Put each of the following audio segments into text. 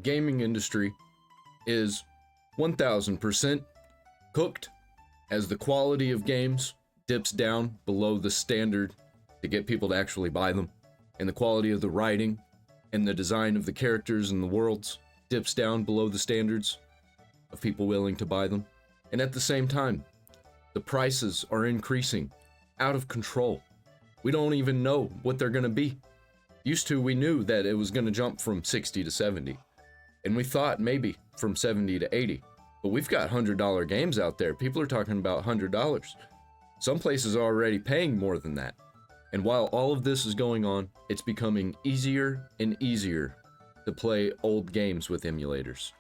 gaming industry is 1000% cooked as the quality of games dips down below the standard to get people to actually buy them, and the quality of the writing and the design of the characters and the worlds dips down below the standards of people willing to buy them. And at the same time, the prices are increasing out of control. We don't even know what they're gonna be. Used to, we knew that it was gonna jump from 60 to 70. And we thought maybe from 70 to 80. But we've got $100 games out there. People are talking about $100. Some places are already paying more than that. And while all of this is going on, it's becoming easier and easier to play old games with emulators.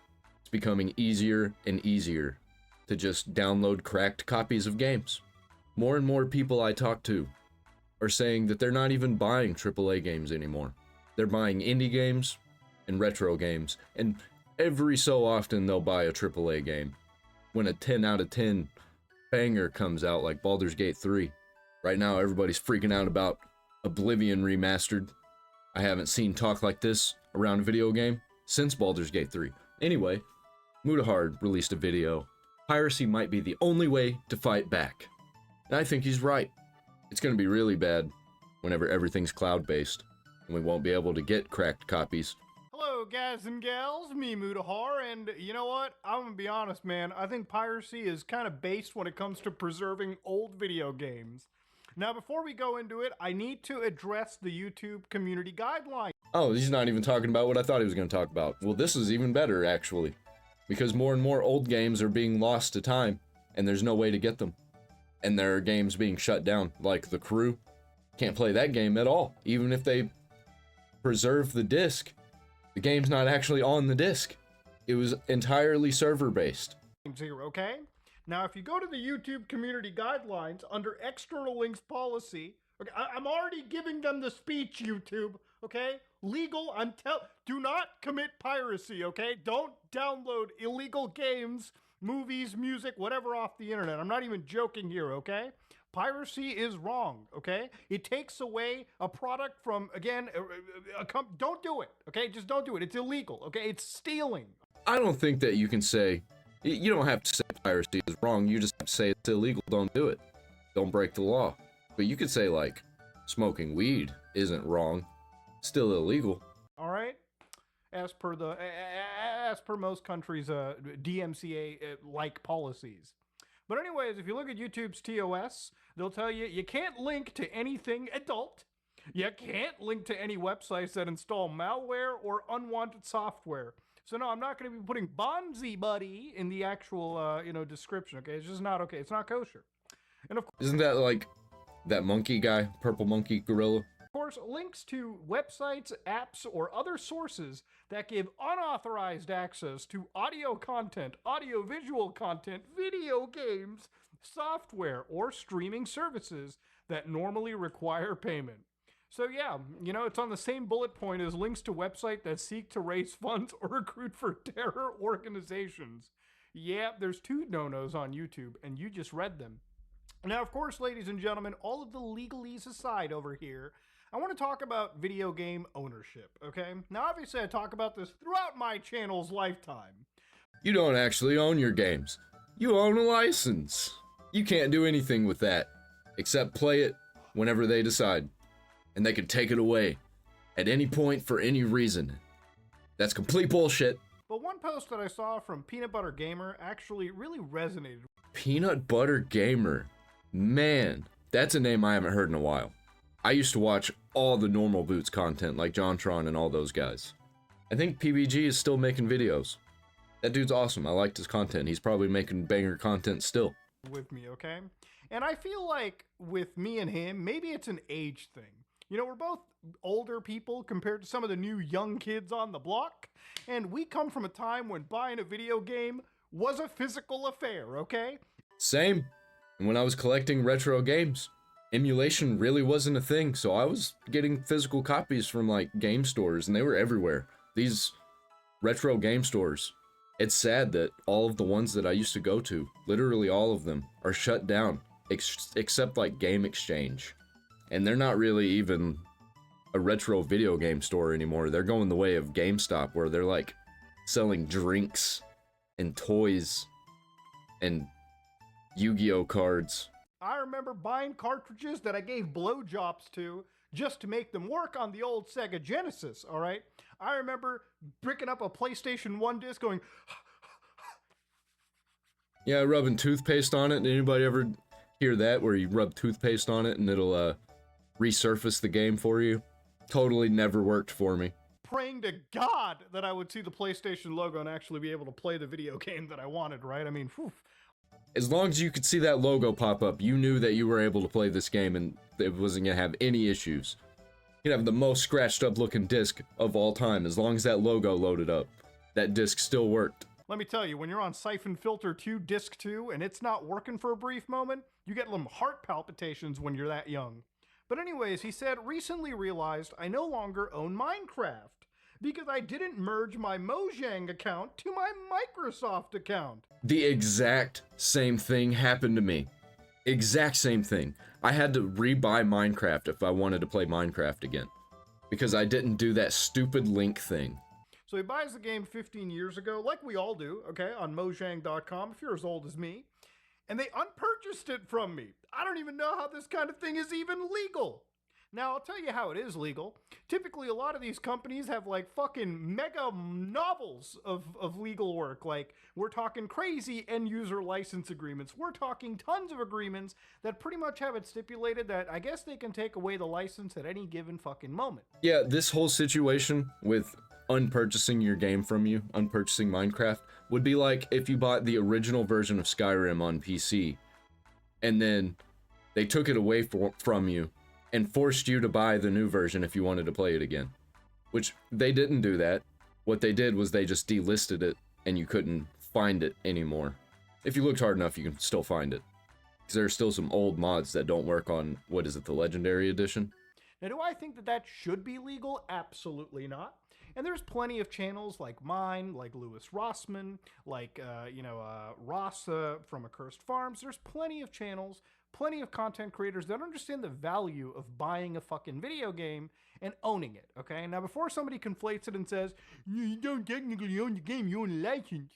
It's becoming easier and easier to just download cracked copies of games. More and more people I talk to are saying that they're not even buying AAA games anymore. They're buying indie games and retro games, and every so often they'll buy a AAA game. When a 10 out of 10 banger comes out like Baldur's Gate 3. Right now everybody's freaking out about Oblivion Remastered. I haven't seen talk like this around a video game since Baldur's Gate 3. Anyway, Mutahar released a video. Piracy might be the only way to fight back. And I think he's right. It's gonna be really bad whenever everything's cloud-based and we won't be able to get cracked copies. Hello guys and gals, me Mutahar, and you know what? I'm gonna be honest, man. I think piracy is kind of based when it comes to preserving old video games. Now, before we go into it, I need to address the YouTube community guidelines. Oh, he's not even talking about what I thought he was going to talk about. Well, this is even better, actually. Because more and more old games are being lost to time, and there's no way to get them. And there are games being shut down, like The Crew. Can't play that game at all. Even if they preserve the disc, the game's not actually on the disc. It was entirely server-based. Okay? Now, if you go to the YouTube community guidelines under external links policy, okay, I'm already giving them the speech, YouTube, okay? Legal, do not commit piracy, okay? Don't download illegal games, movies, music, whatever off the internet. I'm not even joking here, okay? Piracy is wrong, okay? It takes away a product from, again, don't do it, okay? Just don't do it. It's illegal, okay? It's stealing. I don't think that you can say, you don't have to say piracy is wrong, you just have to say it's illegal, don't do it. Don't break the law. But you could say, like, smoking weed isn't wrong, still illegal. Alright? As per most countries' DMCA-like policies. But anyways, if you look at YouTube's TOS, they'll tell you you can't link to anything adult. You can't link to any websites that install malware or unwanted software. So no, I'm not going to be putting Bonzi Buddy in the actual, description, okay? It's just not okay. It's not kosher. And of course... Isn't that like that monkey guy, purple monkey gorilla? Of course, links to websites, apps, or other sources that give unauthorized access to audio content, audio-visual content, video games, software, or streaming services that normally require payment. So yeah, it's on the same bullet point as links to websites that seek to raise funds or recruit for terror organizations. Yeah, there's 2 no-nos on YouTube, and you just read them. Now, of course, ladies and gentlemen, all of the legalese aside over here, I want to talk about video game ownership, okay? Now, obviously, I talk about this throughout my channel's lifetime. You don't actually own your games. You own a license. You can't do anything with that, except play it whenever they decide. And they can take it away at any point for any reason. That's complete bullshit. But one post that I saw from Peanut Butter Gamer actually really resonated. Peanut Butter Gamer. Man, that's a name I haven't heard in a while. I used to watch all the Normal Boots content like JonTron and all those guys. I think PBG is still making videos. That dude's awesome. I liked his content. He's probably making banger content still. With me, okay? And I feel like with me and him, maybe it's an age thing. We're both older people compared to some of the new young kids on the block, and we come from a time when buying a video game was a physical affair, okay? Same. And when I was collecting retro games, emulation really wasn't a thing, so I was getting physical copies from, like, game stores, and they were everywhere. These retro game stores. It's sad that all of the ones that I used to go to, literally all of them, are shut down, except, like, Game Exchange. And they're not really even a retro video game store anymore. They're going the way of GameStop, where they're like selling drinks and toys and Yu-Gi-Oh cards. I remember buying cartridges that I gave blowjobs to just to make them work on the old Sega Genesis, all right? I remember bricking up a PlayStation 1 disc going... Yeah, rubbing toothpaste on it. Anybody ever hear that, where you rub toothpaste on it and it'll resurface the game for you? Totally never worked for me. Praying to God that I would see the PlayStation logo and actually be able to play the video game that I wanted, right? I mean, whew. As long as you could see that logo pop up, you knew that you were able to play this game and it wasn't gonna have any issues. You'd have the most scratched up looking disc of all time. As long as that logo loaded up, that disc still worked. Let me tell you, when you're on Siphon Filter 2, Disc 2, and it's not working for a brief moment, you get them heart palpitations when you're that young. But anyways, he said, recently realized I no longer own Minecraft because I didn't merge my Mojang account to my Microsoft account. The exact same thing happened to me. Exact same thing. I had to rebuy Minecraft if I wanted to play Minecraft again, because I didn't do that stupid link thing. So he buys the game 15 years ago, like we all do, okay, on Mojang.com, if you're as old as me, and they unpurchased it from me. I don't even know how this kind of thing is even legal. Now, I'll tell you how it is legal. Typically, a lot of these companies have like fucking mega novels of legal work. Like, we're talking crazy end user license agreements. We're talking tons of agreements that pretty much have it stipulated that I guess they can take away the license at any given fucking moment. Yeah, this whole situation with unpurchasing your game from you, unpurchasing Minecraft, would be like if you bought the original version of Skyrim on PC, and then they took it away from you, and forced you to buy the new version if you wanted to play it again. Which, they didn't do that. What they did was they just delisted it, and you couldn't find it anymore. If you looked hard enough, you can still find it. Because there are still some old mods that don't work on, what is it, the Legendary Edition? Now, do I think that that should be legal? Absolutely not. And there's plenty of channels like mine, like Lewis Rossman, like, Ross from Accursed Farms. There's plenty of channels, plenty of content creators that understand the value of buying a fucking video game and owning it, okay? Now, before somebody conflates it and says, you don't technically own the game, you own a license.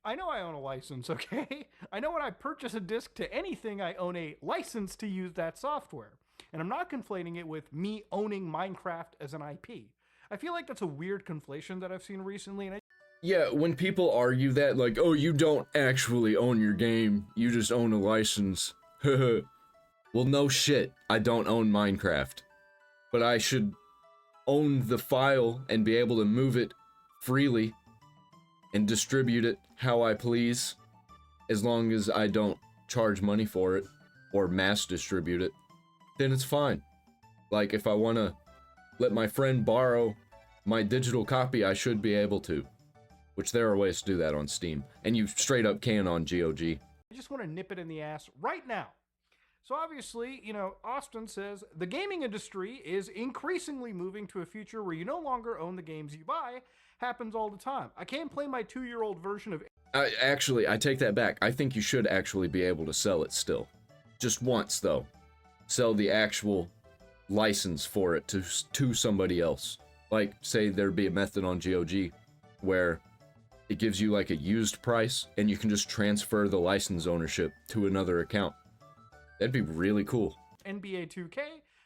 I know I own a license, okay? I know when I purchase a disc to anything, I own a license to use that software. And I'm not conflating it with me owning Minecraft as an IP. I feel like that's a weird conflation that I've seen recently. And Yeah, when people argue that, like, oh, you don't actually own your game, you just own a license. Well, no shit, I don't own Minecraft. But I should own the file and be able to move it freely and distribute it how I please, as long as I don't charge money for it or mass distribute it, then it's fine. Like, if I want to let my friend borrow my digital copy, I should be able to. Which there are ways to do that on Steam. And you straight up can on GOG. I just want to nip it in the ass right now. So obviously, Austin says the gaming industry is increasingly moving to a future where you no longer own the games you buy. Happens all the time. I can't play my 2-year-old version of... Actually, I take that back. I think you should actually be able to sell it still. Just once, though. Sell the actual license for it to somebody else. Like, say there'd be a method on GOG where it gives you like a used price and you can just transfer the license ownership to another account. That'd be really cool. NBA 2K,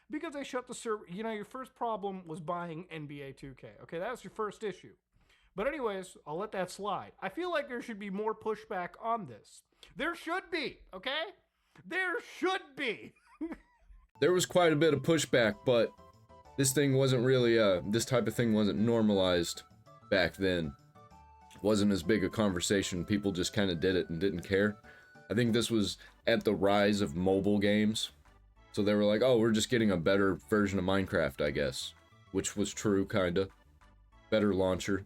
because they shut the server. Your first problem was buying NBA 2K. Okay, that was your first issue. But anyways, I'll let that slide. I feel like there should be more pushback on this. There should be, okay? There should be. There was quite a bit of pushback, but this thing wasn't really, this type of thing wasn't normalized back then. Wasn't as big a conversation. People just kind of did it and didn't care. I think this was at the rise of mobile games. So they were like, oh, we're just getting a better version of Minecraft, I guess. Which was true, kinda. Better launcher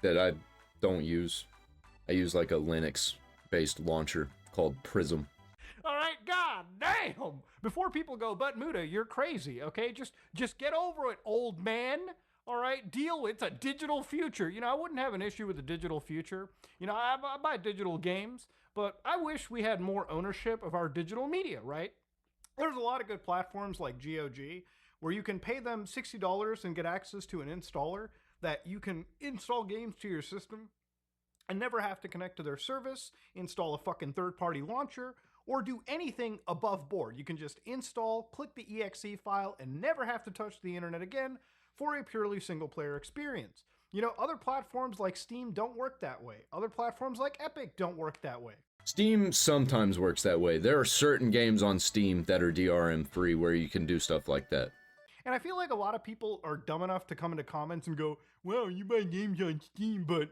that I don't use. I use like a Linux-based launcher called Prism. All right, god damn! Before people go, but Muta, you're crazy, okay? Just get over it, old man. All right, it's a digital future. I wouldn't have an issue with the digital future. I buy digital games, but I wish we had more ownership of our digital media, right? There's a lot of good platforms like GOG where you can pay them $60 and get access to an installer that you can install games to your system and never have to connect to their service, install a fucking third-party launcher, or do anything above board. You can just install, click the exe file, and never have to touch the internet again for a purely single-player experience. You know, other platforms like Steam don't work that way. Other platforms like Epic don't work that way. Steam sometimes works that way. There are certain games on Steam that are DRM free where you can do stuff like that. And I feel like a lot of people are dumb enough to come into comments and go, wow, you buy games on Steam, but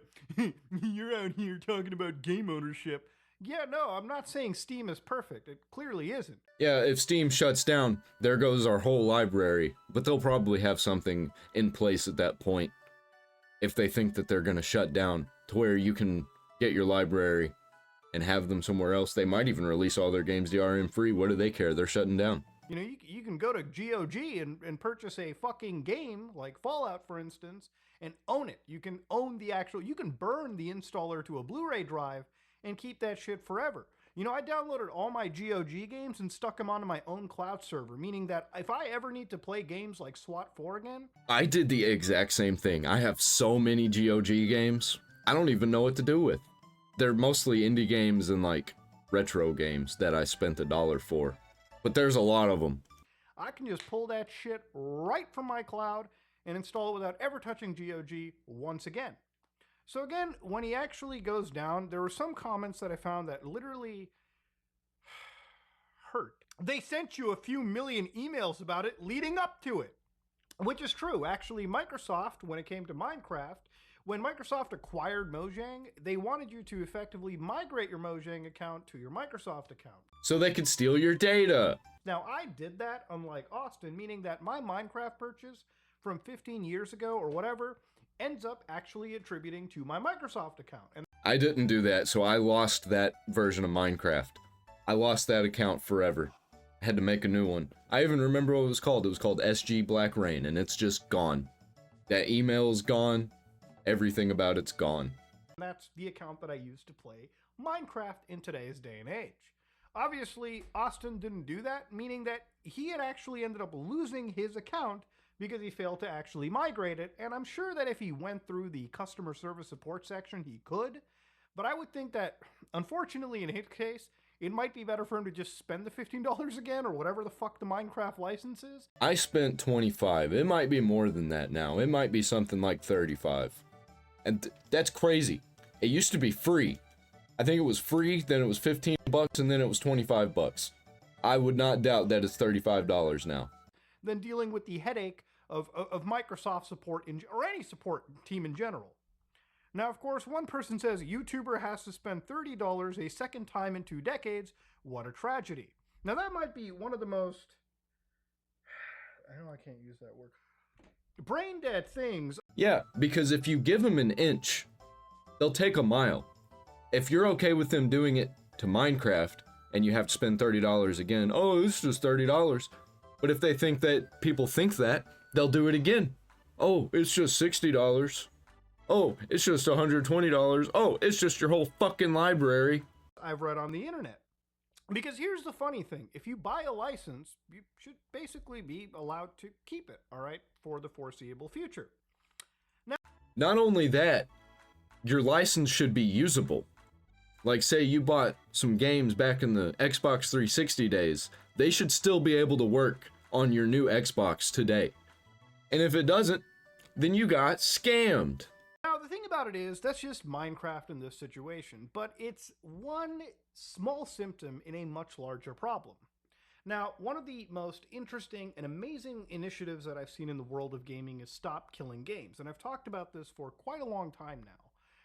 you're out here talking about game ownership. Yeah, no, I'm not saying Steam is perfect. It clearly isn't. Yeah, if Steam shuts down, there goes our whole library. But they'll probably have something in place at that point if they think that they're going to shut down to where you can get your library and have them somewhere else. They might even release all their games DRM free. What do they care? They're shutting down. You know, you can go to GOG and purchase a fucking game, like Fallout, for instance, and own it. You can own the actual, you can burn the installer to a Blu-ray drive and keep that shit forever. You know, I downloaded all my GOG games and stuck them onto my own cloud server, meaning that if I ever need to play games like SWAT 4 again... I did the exact same thing. I have so many GOG games, I don't even know what to do with. They're mostly indie games and like retro games that I spent $1 for. But there's a lot of them. I can just pull that shit right from my cloud and install it without ever touching GOG once again. So again, when he actually goes down, there were some comments that I found that literally hurt. They sent you a few million emails about it leading up to it, which is true. Actually, Microsoft, when it came to Minecraft, when Microsoft acquired Mojang, they wanted you to effectively migrate your Mojang account to your Microsoft account. So they could steal your data. Now, I did that, unlike Austin, meaning that my Minecraft purchase from 15 years ago or whatever ends up actually attributing to my Microsoft account. And I didn't do that, so I lost that version of Minecraft. I lost that account forever. I had to make a new one. I even remember what it was called. It was called SG Black Rain, and it's just gone. That email's gone. Everything about it's gone. that's the account that I use to play Minecraft in today's day and age. Obviously, Austin didn't do that, meaning that he had actually ended up losing his account because he failed to actually migrate it, and I'm sure that if he went through the customer service support section, he could, but I would think that, unfortunately, in his case, it might be better for him to just spend the $15 again, or whatever the fuck the Minecraft license is. I spent 25. It might be more than that now. It might be something like 35. And that's crazy. It used to be free. I think it was free, then it was 15 bucks, and then it was 25 bucks. I would not doubt that it's $35 now. Than dealing with the headache of Microsoft support, or any support team in general. Now, of course, one person says YouTuber has to spend $30 a second time in 2 decades. What a tragedy. Now, that might be one of the most... I know I can't use that word. Brain dead things. Yeah, because if you give them an inch, they'll take a mile. If you're okay with them doing it to Minecraft, and you have to spend $30 again, oh, it's just $30. But if they think that people think that, they'll do it again. Oh, it's just $60. Oh, it's just $120. Oh, it's just your whole fucking library. I've read on the internet. Because here's the funny thing. If you buy a license, you should basically be allowed to keep it, all right, for the foreseeable future. Now, not only that, your license should be usable. Like, say you bought some games back in the Xbox 360 days, they should still be able to work on your new Xbox today. And if it doesn't, then you got scammed. Now, the thing about it is, that's just Minecraft in this situation, but it's one small symptom in a much larger problem. Now, one of the most interesting and amazing initiatives that I've seen in the world of gaming is Stop Killing Games, and I've talked about this for quite a long time now.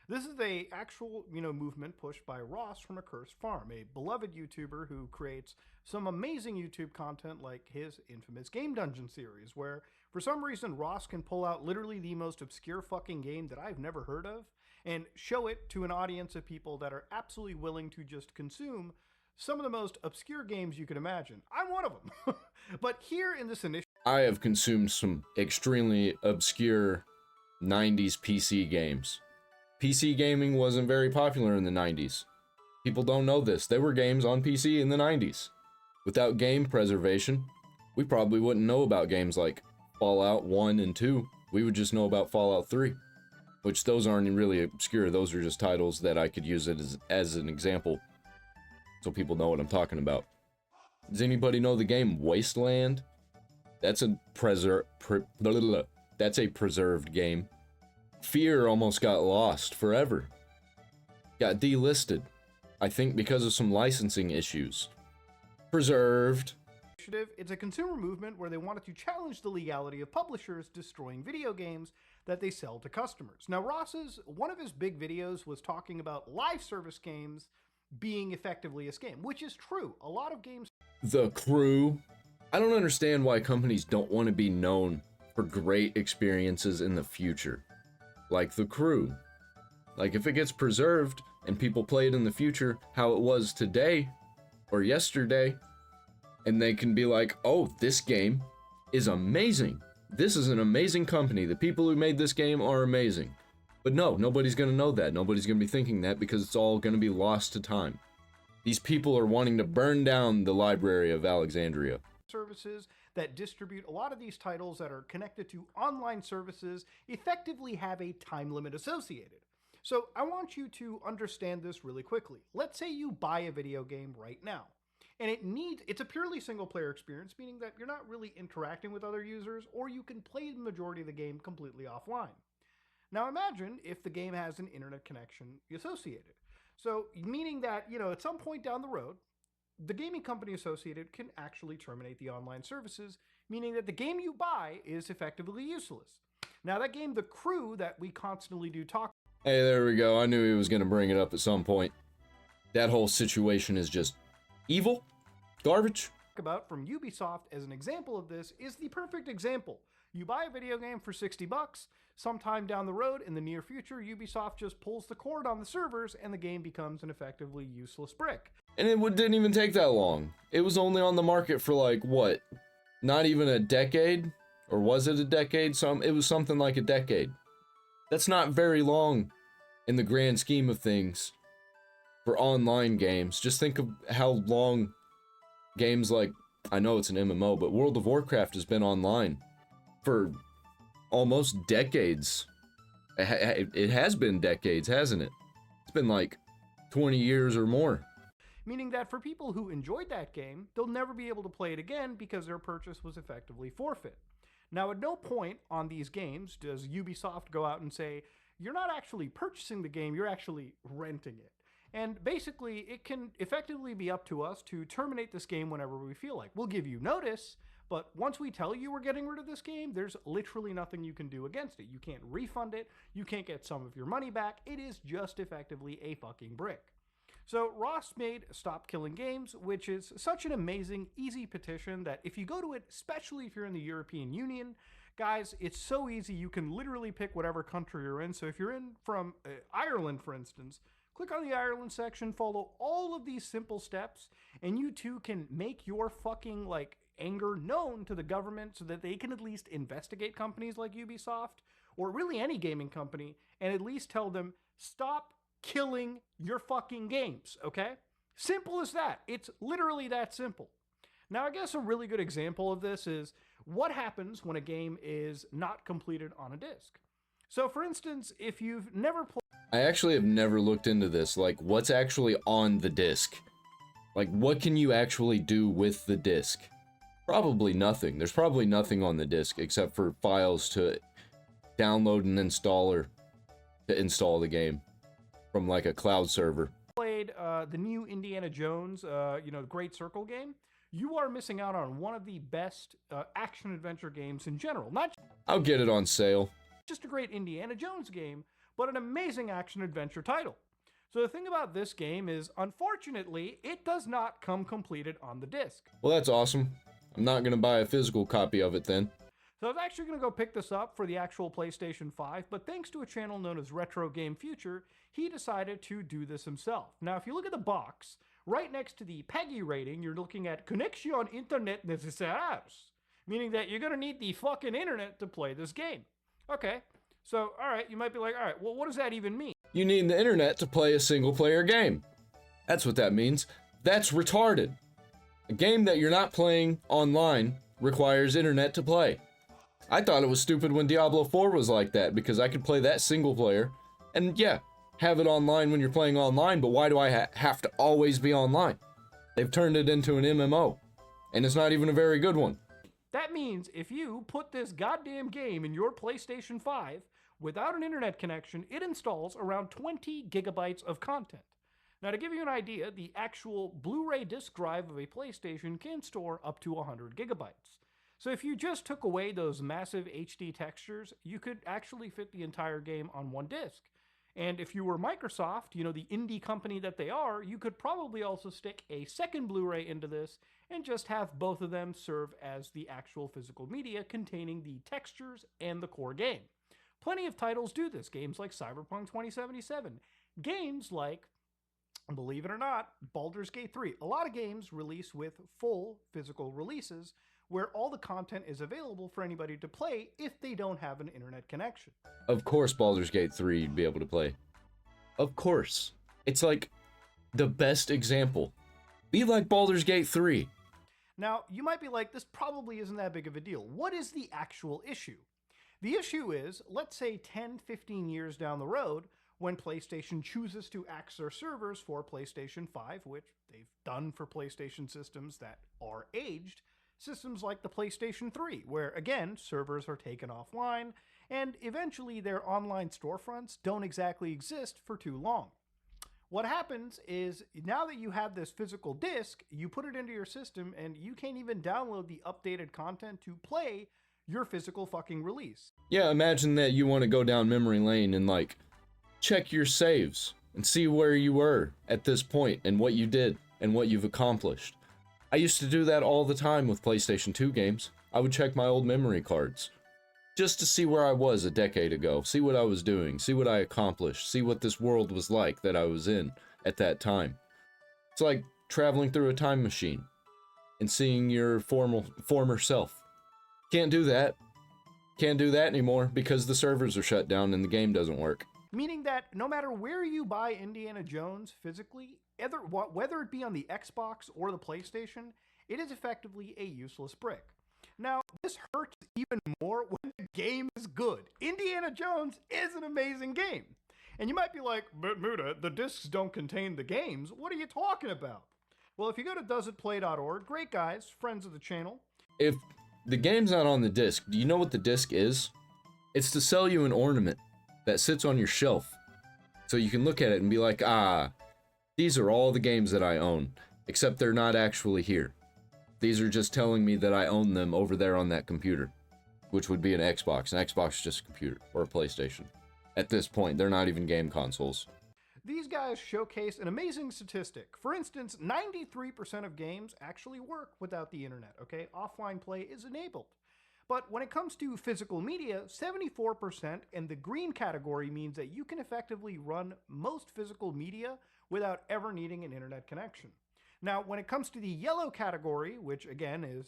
This is a actual, movement pushed by Ross from Accursed Farm, a beloved YouTuber who creates some amazing YouTube content like his infamous Game Dungeon series, where for some reason Ross can pull out literally the most obscure fucking game that I've never heard of and show it to an audience of people that are absolutely willing to just consume some of the most obscure games you can imagine. I'm one of them. But here in this initiative, I have consumed some extremely obscure 90s PC games. PC gaming wasn't very popular in the 90s. People don't know this. There were games on PC in the 90s. Without game preservation, we probably wouldn't know about games like Fallout 1 and 2. We would just know about Fallout 3, which those aren't really obscure. Those are just titles that I could use it as an example, so people know what I'm talking about. Does anybody know the game Wasteland? That's a that's a preserved game. Fear almost got lost forever. Got delisted, I think because of some licensing issues. Preserved. It's a consumer movement where they wanted to challenge the legality of publishers destroying video games that they sell to customers. Now, one of his big videos was talking about live service games being effectively a scam, which is true. A lot of games. The Crew. I don't understand why companies don't want to be known for great experiences in the future. Like The Crew. Like, if it gets preserved and people play it in the future how it was today or yesterday, and they can be like, oh, this game is amazing. This is an amazing company. The people who made this game are amazing. But no, nobody's going to know that. Nobody's going to be thinking that because it's all going to be lost to time. These people are wanting to burn down the Library of Alexandria. Services that distribute a lot of these titles that are connected to online services effectively have a time limit associated. So I want you to understand this really quickly. Let's say you buy a video game right now, and it's a purely single player experience, meaning that you're not really interacting with other users, or you can play the majority of the game completely offline. Now imagine if the game has an internet connection associated. So meaning that, at some point down the road, the gaming company associated can actually terminate the online services, meaning that the game you buy is effectively useless. Now that game, The Crew, that we constantly do talk. Hey, there we go. I knew he was going to bring it up at some point. That whole situation is just evil, garbage. About from Ubisoft as an example of this is the perfect example. You buy a video game for $60. Sometime down the road, in the near future, Ubisoft just pulls the cord on the servers and the game becomes an effectively useless brick. And it didn't even take that long. It was only on the market for like, what? Not even a decade? Or was it a decade? It was something like a decade. That's not very long in the grand scheme of things for online games. Just think of how long games like, I know it's an MMO, but World of Warcraft has been online for almost decades. It has been decades, hasn't it? It's been like 20 years or more. Meaning that for people who enjoyed that game, they'll never be able to play it again because their purchase was effectively forfeit. Now, at no point on these games does Ubisoft go out and say, you're not actually purchasing the game, you're actually renting it. And basically, it can effectively be up to us to terminate this game whenever we feel like. We'll give you notice, but once we tell you we're getting rid of this game, there's literally nothing you can do against it. You can't refund it, you can't get some of your money back, it is just effectively a fucking brick. So Ross made Stop Killing Games, which is such an amazing, easy petition that if you go to it, especially if you're in the European Union, guys, it's so easy. You can literally pick whatever country you're in. So if you're in from Ireland, for instance, click on the Ireland section, follow all of these simple steps, and you too can make your fucking anger known to the government so that they can at least investigate companies like Ubisoft or really any gaming company and at least tell them, stop killing your fucking games, okay? Simple as that. It's literally that simple. Now, I guess a really good example of this is what happens when a game is not completed on a disc. So, for instance, if you've never played... I actually have never looked into this, like, what's actually on the disc? Like, what can you actually do with the disc? Probably nothing. There's probably nothing on the disc except for files to download and install or to install the game from like a cloud server. Played the new Indiana Jones, Great Circle game, you are missing out on one of the best action-adventure games in general. I'll get it on sale. Just a great Indiana Jones game, but an amazing action-adventure title. So the thing about this game is, unfortunately, it does not come completed on the disc. Well, that's awesome. I'm not going to buy a physical copy of it then. So I was actually going to go pick this up for the actual PlayStation 5, but thanks to a channel known as Retro Game Future, he decided to do this himself. Now, if you look at the box, right next to the PEGI rating, you're looking at Conexión Internet Necesarios, meaning that you're going to need the fucking internet to play this game. Okay, so, all right, you might be like, all right, well, what does that even mean? You need the internet to play a single-player game. That's what that means. That's retarded. A game that you're not playing online requires internet to play. I thought it was stupid when Diablo 4 was like that, because I could play that single player, and yeah, have it online when you're playing online, but why do I have to always be online? They've turned it into an MMO, and it's not even a very good one. That means if you put this goddamn game in your PlayStation 5 without an internet connection, it installs around 20 gigabytes of content. Now, to give you an idea, the actual Blu-ray disc drive of a PlayStation can store up to 100 gigabytes. So if you just took away those massive HD textures, you could actually fit the entire game on one disc. And if you were Microsoft, you know, the indie company that they are, you could probably also stick a second Blu-ray into this and just have both of them serve as the actual physical media containing the textures and the core game. Plenty of titles do this, games like Cyberpunk 2077, games like, believe it or not, Baldur's Gate 3. A lot of games release with full physical releases where all the content is available for anybody to play if they don't have an internet connection. Of course Baldur's Gate 3 you'd be able to play. Of course. It's like the best example. Be like Baldur's Gate 3. Now, you might be like, this probably isn't that big of a deal. What is the actual issue? The issue is, let's say 10, 15 years down the road, when PlayStation chooses to axe their servers for PlayStation 5, which they've done for PlayStation systems that are aged, systems like the PlayStation 3, where again, servers are taken offline, and eventually their online storefronts don't exactly exist for too long. What happens is, now that you have this physical disc, you put it into your system and you can't even download the updated content to play your physical fucking release. Yeah, imagine that you want to go down memory lane and like check your saves and see where you were at this point and what you did and what you've accomplished. I used to do that all the time with PlayStation 2 games. I would check my old memory cards just to see where I was a decade ago, see what I was doing, see what I accomplished, see what this world was like that I was in at that time. It's like traveling through a time machine and seeing your former self. Can't do that. Can't do that anymore because the servers are shut down and the game doesn't work. Meaning that no matter where you buy Indiana Jones physically, whether it be on the Xbox or the PlayStation, it is effectively a useless brick. Now, this hurts even more when the game is good. Indiana Jones is an amazing game. And you might be like, but Muta, the discs don't contain the games. What are you talking about? Well, if you go to doesitplay.org, great guys, friends of the channel. If the game's not on the disc, do you know what the disc is? It's to sell you an ornament that sits on your shelf. So you can look at it and be like, ah, these are all the games that I own, except they're not actually here. These are just telling me that I own them over there on that computer, which would be an Xbox. An Xbox is just a computer, or a PlayStation. At this point, they're not even game consoles. These guys showcase an amazing statistic. For instance, 93% of games actually work without the internet, okay? Offline play is enabled. But when it comes to physical media, 74% in the green category means that you can effectively run most physical media without ever needing an internet connection. Now, when it comes to the yellow category, which again is,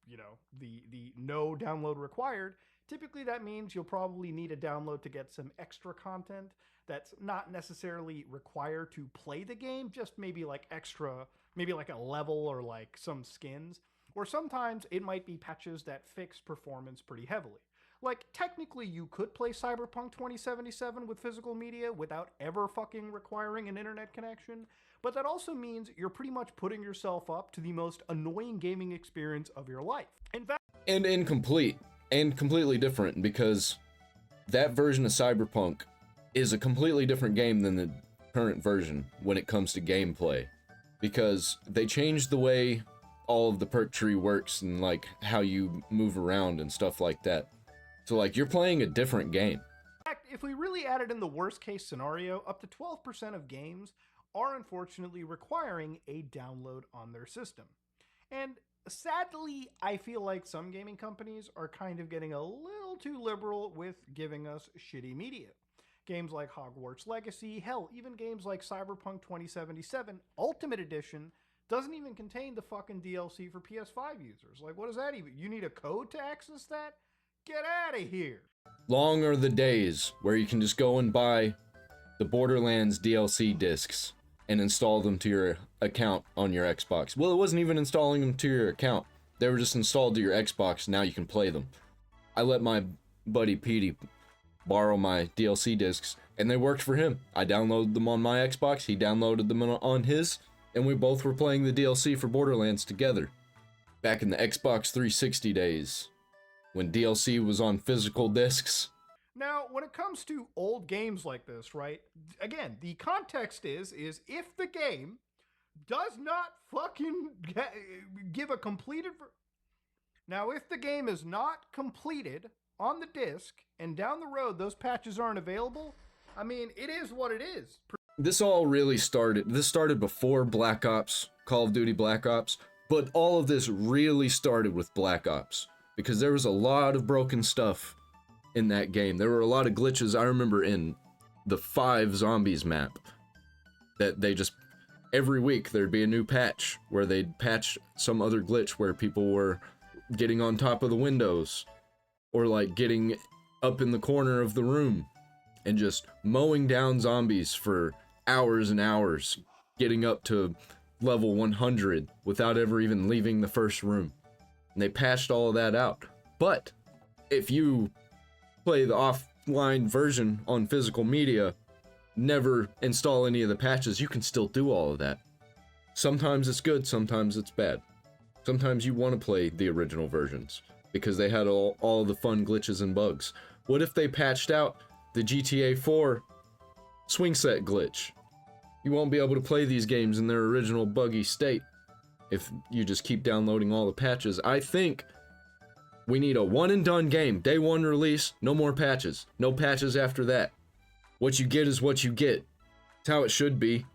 you know, the no download required, typically that means you'll probably need a download to get some extra content that's not necessarily required to play the game, just maybe like extra, maybe like a level or like some skins. Or sometimes it might be patches that fix performance pretty heavily. Like, technically you could play Cyberpunk 2077 with physical media without ever fucking requiring an internet connection, but that also means you're pretty much putting yourself up to the most annoying gaming experience of your life. In fact, and incomplete, and completely different, because that version of Cyberpunk is a completely different game than the current version when it comes to gameplay, because they changed the way all of the perk tree works and like how you move around and stuff like that. So like you're playing a different game. in fact, if we really added in the worst case scenario, up to 12% of games are unfortunately requiring a download on their system. And sadly, I feel like some gaming companies are kind of getting a little too liberal with giving us shitty media. Games like Hogwarts Legacy, hell, even games like Cyberpunk 2077 Ultimate Edition doesn't even contain the fucking DLC for PS5 users. Like, what is that even? You need a code to access that? Get out of here. Long are the days where you can just go and buy the Borderlands DLC discs and install them to your account on your Xbox. Well, it wasn't even installing them to your account. They were just installed to your Xbox, now you can play them. I let my buddy Petey borrow my DLC discs, and they worked for him. I downloaded them on my Xbox, he downloaded them on his, and we both were playing the DLC for Borderlands together. Back in the Xbox 360 days, when DLC was on physical discs. Now, when it comes to old games like this, right? Again, the context is if the game does not fucking give a completed... Now, if the game is not completed on the disc and down the road those patches aren't available, I mean, it is what it is. This all really started, this started before Black Ops, Call of Duty Black Ops, but all of this really started with Black Ops, because there was a lot of broken stuff in that game. There were a lot of glitches. I remember in the 5 Zombies map that they just, every week there'd be a new patch where they'd patch some other glitch where people were getting on top of the windows or like getting up in the corner of the room and just mowing down zombies for hours and hours, getting up to level 100 without ever even leaving the first room. And they patched all of that out. But if you play the offline version on physical media, never install any of the patches, you can still do all of that. Sometimes it's good, sometimes it's bad. Sometimes you want to play the original versions because they had all the fun glitches and bugs. What if they patched out the GTA 4 swing set glitch? You won't be able to play these games in their original buggy state if you just keep downloading all the patches. I think we need a one and done game. Day one release, no more patches. No patches after that. What you get is what you get. It's how it should be.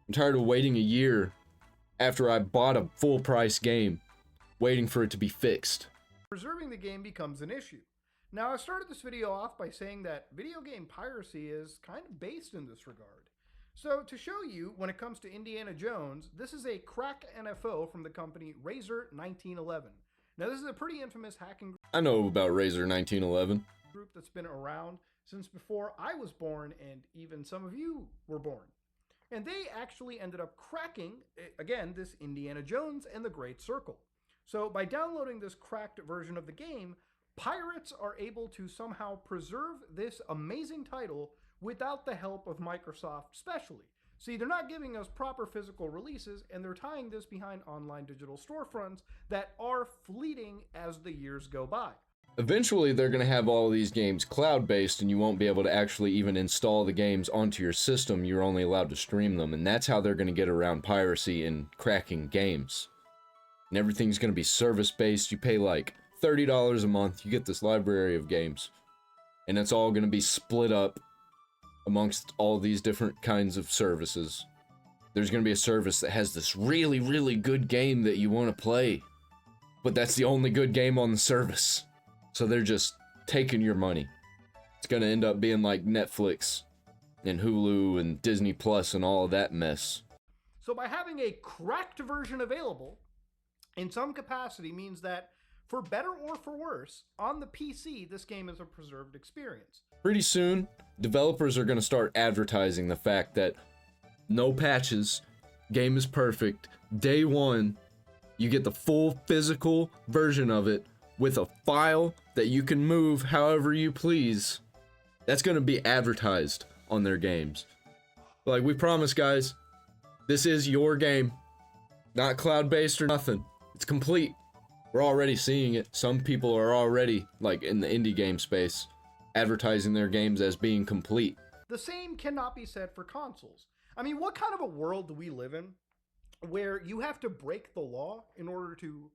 I'm tired of waiting a year after I bought a full price game, waiting for it to be fixed. Preserving the game becomes an issue. Now, I started this video off by saying that video game piracy is kind of based in this regard. So, to show you, when it comes to Indiana Jones, this is a crack NFO from the company Razor 1911. Now, this is a pretty infamous hacking I know about Razor 1911. group that's been around since before I was born and even some of you were born. And they actually ended up cracking, again, this Indiana Jones and the Great Circle. So by downloading this cracked version of the game, pirates are able to somehow preserve this amazing title without the help of Microsoft specially. See, they're not giving us proper physical releases, and they're tying this behind online digital storefronts that are fleeting as the years go by. Eventually, they're going to have all these games cloud-based, and you won't be able to actually even install the games onto your system. You're only allowed to stream them, and that's how they're going to get around piracy and cracking games. And everything's going to be service-based. You pay like $30 a month, you get this library of games, and it's all going to be split up amongst all these different kinds of services. There's going to be a service that has this really, really good game that you want to play, but that's the only good game on the service. So they're just taking your money. It's going to end up being like Netflix and Hulu and Disney Plus and all of that mess. So by having a cracked version available, in some capacity means that, for better or for worse, on the PC, this game is a preserved experience. Pretty soon, developers are going to start advertising the fact that no patches, game is perfect, day one, you get the full physical version of it with a file that you can move however you please. That's going to be advertised on their games. Like, we promise, guys, this is your game. Not cloud-based or nothing. It's complete. We're already seeing it. Some people are already, like, in the indie game space, advertising their games as being complete. The same cannot be said for consoles. I mean, what kind of a world do we live in where you have to break the law in order to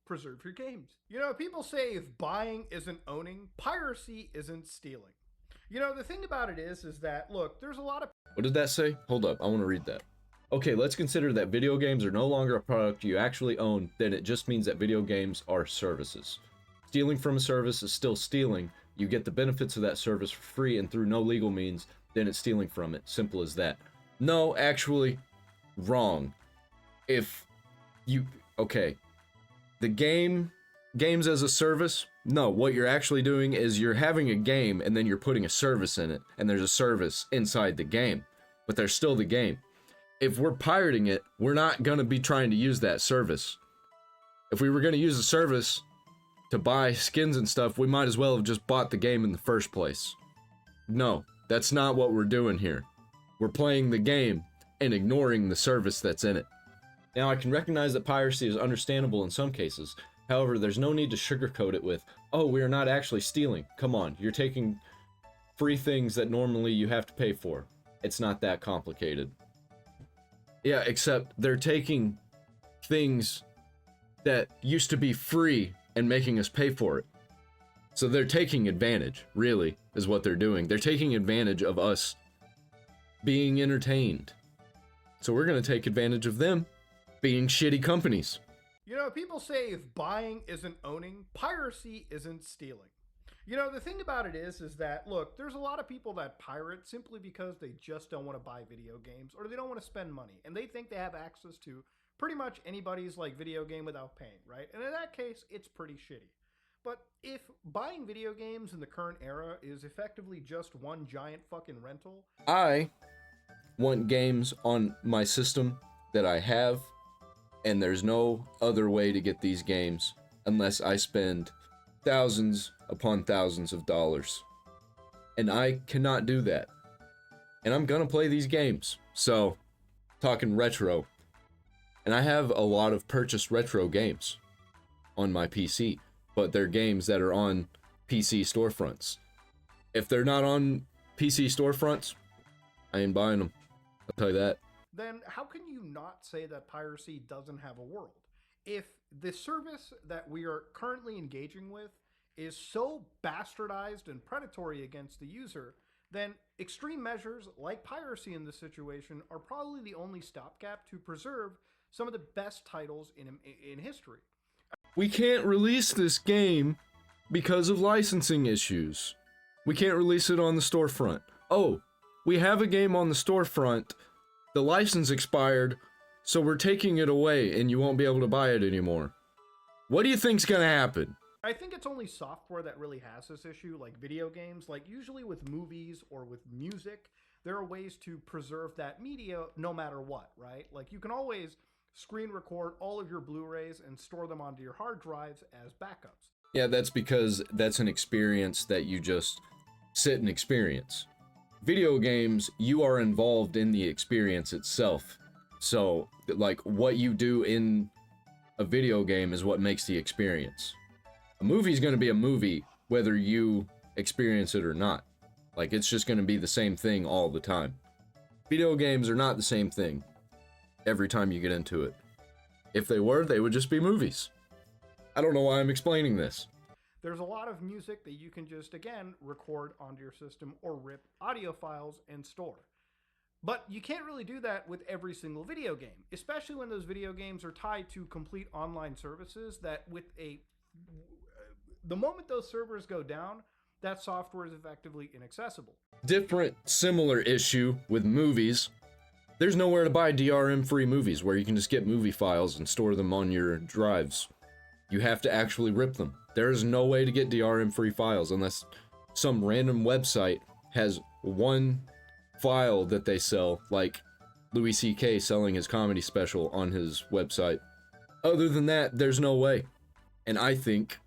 preserve your games? You know, people say if buying isn't owning, piracy isn't stealing. You know, the thing about it is that, look, there's a lot of... What did that say? Hold up, I want to read that. Okay, let's consider that video games are no longer a product you actually own, then it just means that video games are services. Stealing from a service is still stealing. You get the benefits of that service for free and through no legal means, then it's stealing from it. Simple as that. No, actually, wrong. If you... Okay. The games as a service, no, what you're actually doing is you're having a game and then you're putting a service in it, and there's a service inside the game, but there's still the game. If we're pirating it, we're not going to be trying to use that service. If we were going to use a service, to buy skins and stuff, we might as well have just bought the game in the first place. No, that's not what we're doing here. We're playing the game and ignoring the service that's in it. Now, I can recognize that piracy is understandable in some cases. However, there's no need to sugarcoat it with, oh, we are not actually stealing. Come on, you're taking free things that normally you have to pay for. It's not that complicated. Yeah, except they're taking things that used to be free and making us pay for it. So they're taking advantage, really, is what they're doing. They're taking advantage of us being entertained. So we're going to take advantage of them being shitty companies. You know, people say if buying isn't owning, piracy isn't stealing. You know, the thing about it is that, look, there's a lot of people that pirate simply because they just don't want to buy video games or they don't want to spend money. And they think they have access to pretty much anybody's like video game without paying, right? And in that case, it's pretty shitty. But if buying video games in the current era is effectively just one giant fucking rental, I want games on my system that I have, and there's no other way to get these games unless I spend thousands upon thousands of dollars. And I cannot do that. And I'm gonna play these games. So, talking retro. And I have a lot of purchased retro games on my PC, but they're games that are on PC storefronts. If they're not on PC storefronts, I ain't buying them. I'll tell you that. then how can you not say that piracy doesn't have a world? If the service that we are currently engaging with is so bastardized and predatory against the user, then extreme measures like piracy in this situation are probably the only stopgap to preserve some of the best titles in history. We can't release this game because of licensing issues. We can't release it on the storefront. Oh, we have a game on the storefront. The license expired, so we're taking it away and you won't be able to buy it anymore. What do you think's gonna happen? I think it's only software that really has this issue, like video games. Like usually with movies or with music, there are ways to preserve that media no matter what, right? Like you can always screen record all of your Blu-rays and store them onto your hard drives as backups. Yeah, that's because that's an experience that you just sit and experience. Video games, you are involved in the experience itself. So, like, what you do in a video game is what makes the experience. A movie's gonna be a movie whether you experience it or not. Like, it's just gonna be the same thing all the time. Video games are not the same thing every time you get into it. If they were, they would just be movies. I don't know why I'm explaining this. There's a lot of music that you can just, again, record onto your system or rip audio files and store. But you can't really do that with every single video game, especially when those video games are tied to complete online services that the moment those servers go down, that software is effectively inaccessible. Different, similar issue with movies. There's nowhere to buy DRM-free movies where you can just get movie files and store them on your drives. You have to actually rip them. There is no way to get DRM-free files unless some random website has one file that they sell, like Louis C.K. selling his comedy special on his website. Other than that, there's no way. And I think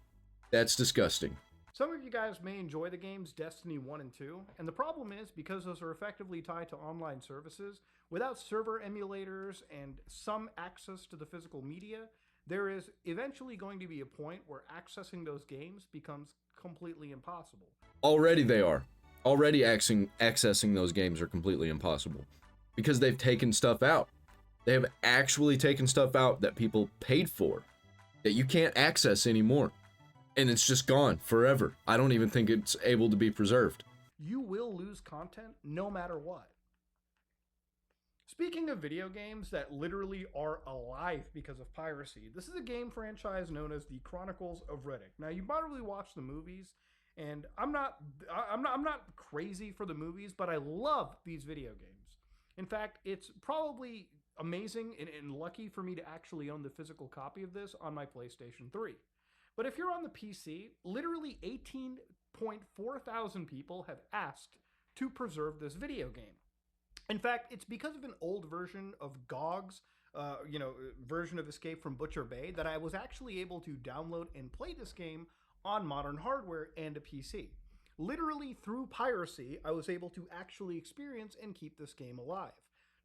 that's disgusting. Some of you guys may enjoy the games Destiny 1 and 2, and the problem is because those are effectively tied to online services, without server emulators and some access to the physical media, there is eventually going to be a point where accessing those games becomes completely impossible. Already they are. Already accessing those games are completely impossible. Because they've taken stuff out. They have actually taken stuff out that people paid for, that you can't access anymore. And it's just gone forever. I don't even think it's able to be preserved. You will lose content no matter what. Speaking of video games that literally are alive because of piracy, this is a game franchise known as the Chronicles of Riddick. Now, you probably watched the movies, and I'm not crazy for the movies, but I love these video games. In fact, it's probably amazing and lucky for me to actually own the physical copy of this on my PlayStation 3. But if you're on the PC, literally 18.4 thousand people have asked to preserve this video game. In fact, it's because of an old version of GOG's version of Escape from Butcher Bay that I was actually able to download and play this game on modern hardware and a PC. Literally through piracy, I was able to actually experience and keep this game alive.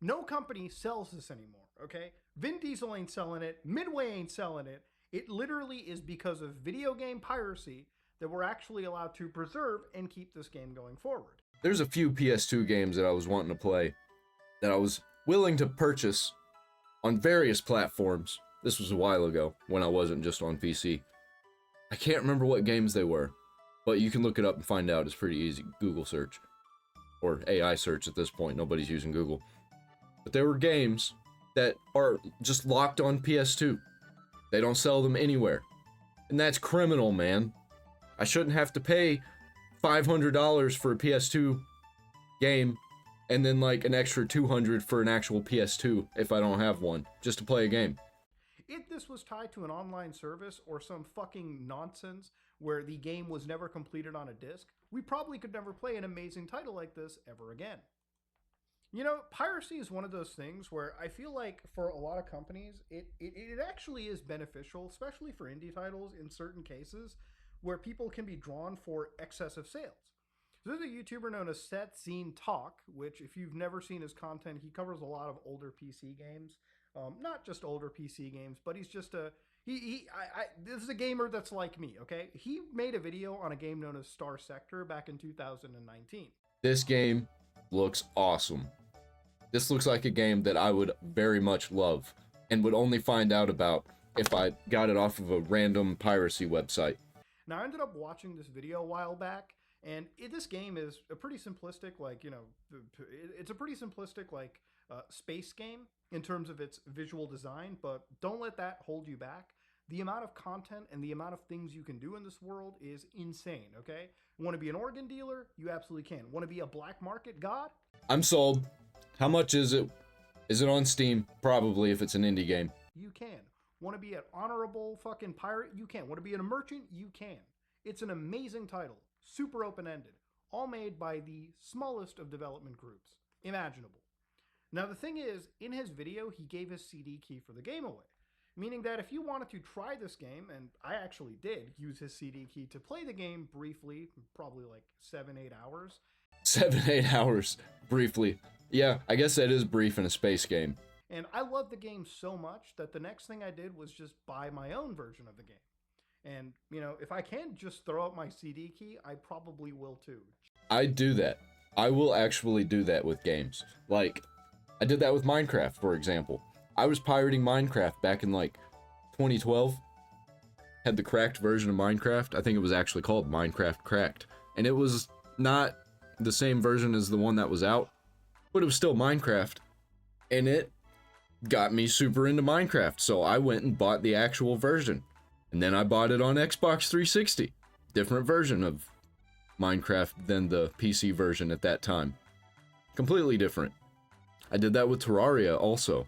No company sells this anymore, okay? Vin Diesel ain't selling it, Midway ain't selling it. It literally is because of video game piracy that we're actually allowed to preserve and keep this game going forward. There's a few PS2 games that I was wanting to play that I was willing to purchase on various platforms. This was a while ago when I wasn't just on PC. I can't remember what games they were, but you can look it up and find out. It's pretty easy. Google search. Or AI search at this point. Nobody's using Google. But there were games that are just locked on PS2. They don't sell them anywhere. And that's criminal, man. I shouldn't have to pay $500 for a PS2 game and then like an extra $200 for an actual PS2 if I don't have one, just to play a game. If this was tied to an online service or some fucking nonsense where the game was never completed on a disc, we probably could never play an amazing title like this ever again. You know, piracy is one of those things where I feel like for a lot of companies, it actually is beneficial, especially for indie titles in certain cases, where people can be drawn for excessive sales. So there's a YouTuber known as Seth Zine Talk, which if you've never seen his content, he covers a lot of older PC games. Not just older PC games, but he's just this is a gamer that's like me, okay? He made a video on a game known as Star Sector back in 2019. This game looks awesome. This looks like a game that I would very much love and would only find out about if I got it off of a random piracy website. Now, I ended up watching this video a while back, and this game is a pretty simplistic, it's a pretty simplistic, space game in terms of its visual design, but don't let that hold you back. The amount of content and the amount of things you can do in this world is insane, okay? Want to be an organ dealer? You absolutely can. Want to be a black market god? I'm sold. How much is it? Is it on Steam? Probably, if it's an indie game. You can. Want to be an honorable fucking pirate? You can. Want to be a merchant? You can. It's an amazing title. Super open-ended. All made by the smallest of development groups imaginable. Now, the thing is, in his video, he gave his CD key for the game away. Meaning that if you wanted to try this game, and I actually did use his CD key to play the game briefly, probably like 7-8 hours. 7-8 hours, briefly. Yeah, I guess that is brief in a space game. And I loved the game so much that the next thing I did was just buy my own version of the game. And, you know, if I can just throw out my CD key, I probably will too. I do that. I will actually do that with games. Like, I did that with Minecraft, for example. I was pirating Minecraft back in, 2012. Had the cracked version of Minecraft. I think it was actually called Minecraft Cracked. And it was not the same version as the one that was out, but it was still Minecraft. And it got me super into Minecraft, so I went and bought the actual version. And then I bought it on Xbox 360. Different version of Minecraft than the PC version at that time. Completely different. I did that with Terraria also.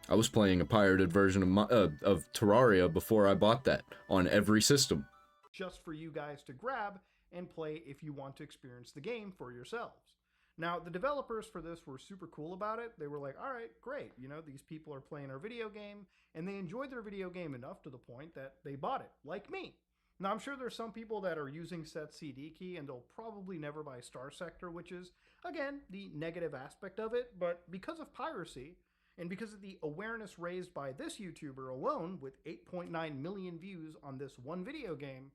I was playing a pirated version of Terraria before I bought that on every system. Just for you guys to grab and play if you want to experience the game for yourselves. Now, the developers for this were super cool about it. They were like, all right, great. You know, these people are playing our video game, and they enjoyed their video game enough to the point that they bought it, like me. Now, I'm sure there's some people that are using Seth's CD key, and they'll probably never buy Star Sector, which is, again, the negative aspect of it. But because of piracy, and because of the awareness raised by this YouTuber alone, with 8.9 million views on this one video game,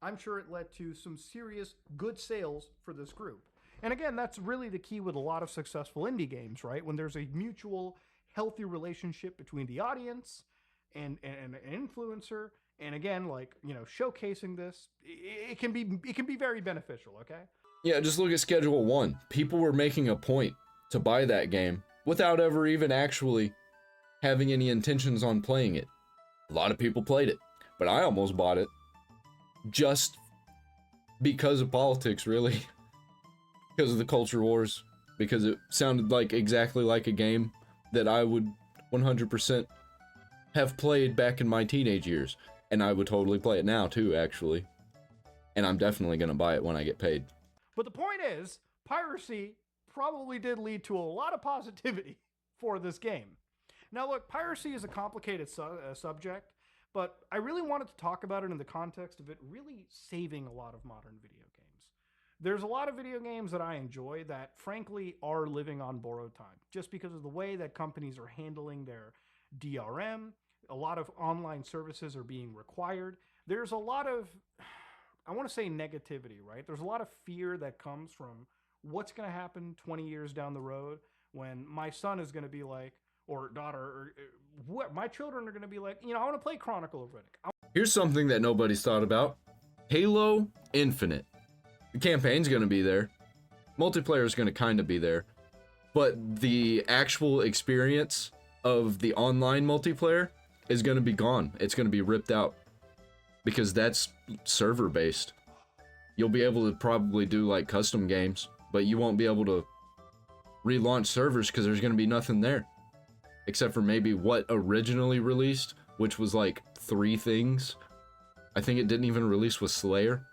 I'm sure it led to some serious good sales for this group. And again, that's really the key with a lot of successful indie games, right? When there's a mutual, healthy relationship between the audience and an influencer, and again, showcasing this, it can be very beneficial, okay? Yeah, just look at Schedule 1. People were making a point to buy that game without ever even actually having any intentions on playing it. A lot of people played it, but I almost bought it just because of politics, really. Because of the culture wars, because it sounded exactly like a game that I would 100% have played back in my teenage years. And I would totally play it now too, actually. And I'm definitely going to buy it when I get paid. But the point is, piracy probably did lead to a lot of positivity for this game. Now, look, piracy is a complicated subject, but I really wanted to talk about it in the context of it really saving a lot of modern video games. There's a lot of video games that I enjoy that, frankly, are living on borrowed time, just because of the way that companies are handling their DRM. A lot of online services are being required. There's a lot of, I want to say negativity, right? There's a lot of fear that comes from what's going to happen 20 years down the road when my son is going to be like, or daughter, or what, my children are going to be like, I want to play Chronicle of Riddick. Here's something that nobody's thought about. Halo Infinite. The campaign's going to be there. Multiplayer is going to kind of be there. But the actual experience of the online multiplayer is going to be gone. It's going to be ripped out. Because that's server-based. You'll be able to probably do like custom games, but you won't be able to relaunch servers because there's going to be nothing there. Except for maybe what originally released, which was like 3 things. I think it didn't even release with Slayer.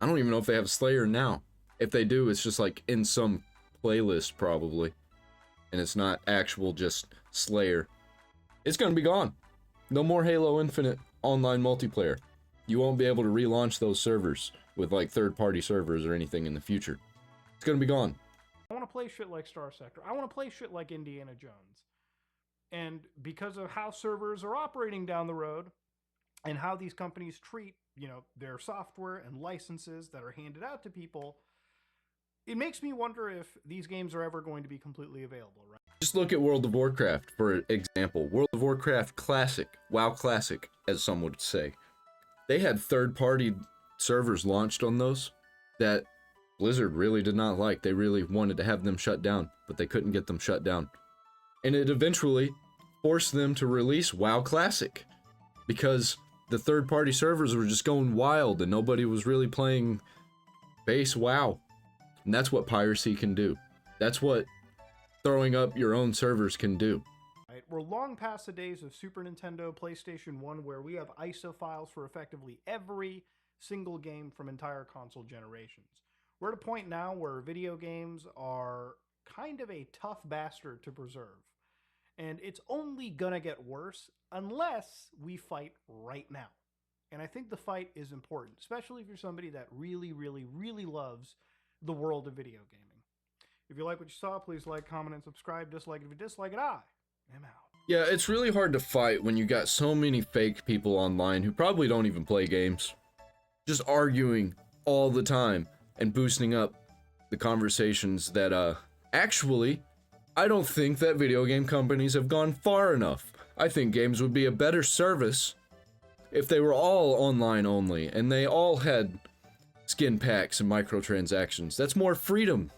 I don't even know if they have Slayer now. If they do, it's just like in some playlist probably. And it's not actual just Slayer. It's going to be gone. No more Halo Infinite online multiplayer. You won't be able to relaunch those servers with like third-party servers or anything in the future. It's going to be gone. I want to play shit like Star Sector. I want to play shit like Indiana Jones. And because of how servers are operating down the road and how these companies treat, their software and licenses that are handed out to people, it makes me wonder if these games are ever going to be completely available, right? Just look at World of Warcraft, for example. World of Warcraft Classic, WoW Classic, as some would say. They had third-party servers launched on those that Blizzard really did not like. They really wanted to have them shut down, but they couldn't get them shut down. And it eventually forced them to release WoW Classic because the third-party servers were just going wild and nobody was really playing base WoW. And that's what piracy can do. That's what throwing up your own servers can do. Right. We're long past the days of Super Nintendo, PlayStation 1, where we have ISO files for effectively every single game from entire console generations. We're at a point now where video games are kind of a tough bastard to preserve. And it's only gonna get worse unless we fight right now. And I think the fight is important, especially if you're somebody that really, really, really loves the world of video gaming. If you like what you saw, please like, comment, and subscribe. Dislike it if you dislike it. I am out. Yeah, it's really hard to fight when you got so many fake people online who probably don't even play games. Just arguing all the time and boosting up the conversations that, actually, I don't think that video game companies have gone far enough. I think games would be a better service if they were all online only and they all had skin packs and microtransactions. That's more freedom.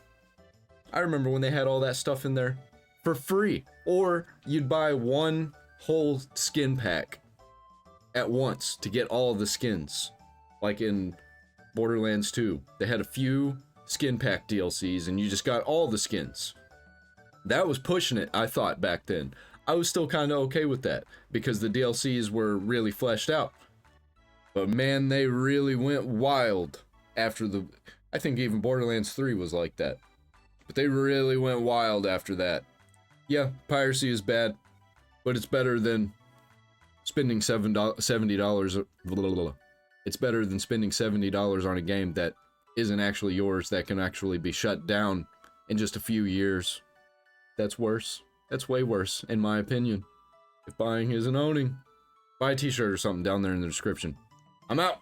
I remember when they had all that stuff in there for free. Or you'd buy one whole skin pack at once to get all of the skins. Like in Borderlands 2, they had a few skin pack DLCs and you just got all the skins. That was pushing it, I thought, back then. I was still kind of okay with that because the DLCs were really fleshed out. But man, they really went wild after the... I think even Borderlands 3 was like that. But they really went wild after that. Yeah, piracy is bad, but it's better than spending $70. It's better than spending $70 on a game that isn't actually yours, that can actually be shut down in just a few years. That's worse. That's way worse, in my opinion. If buying isn't owning, buy a t-shirt or something down there in the description. I'm out.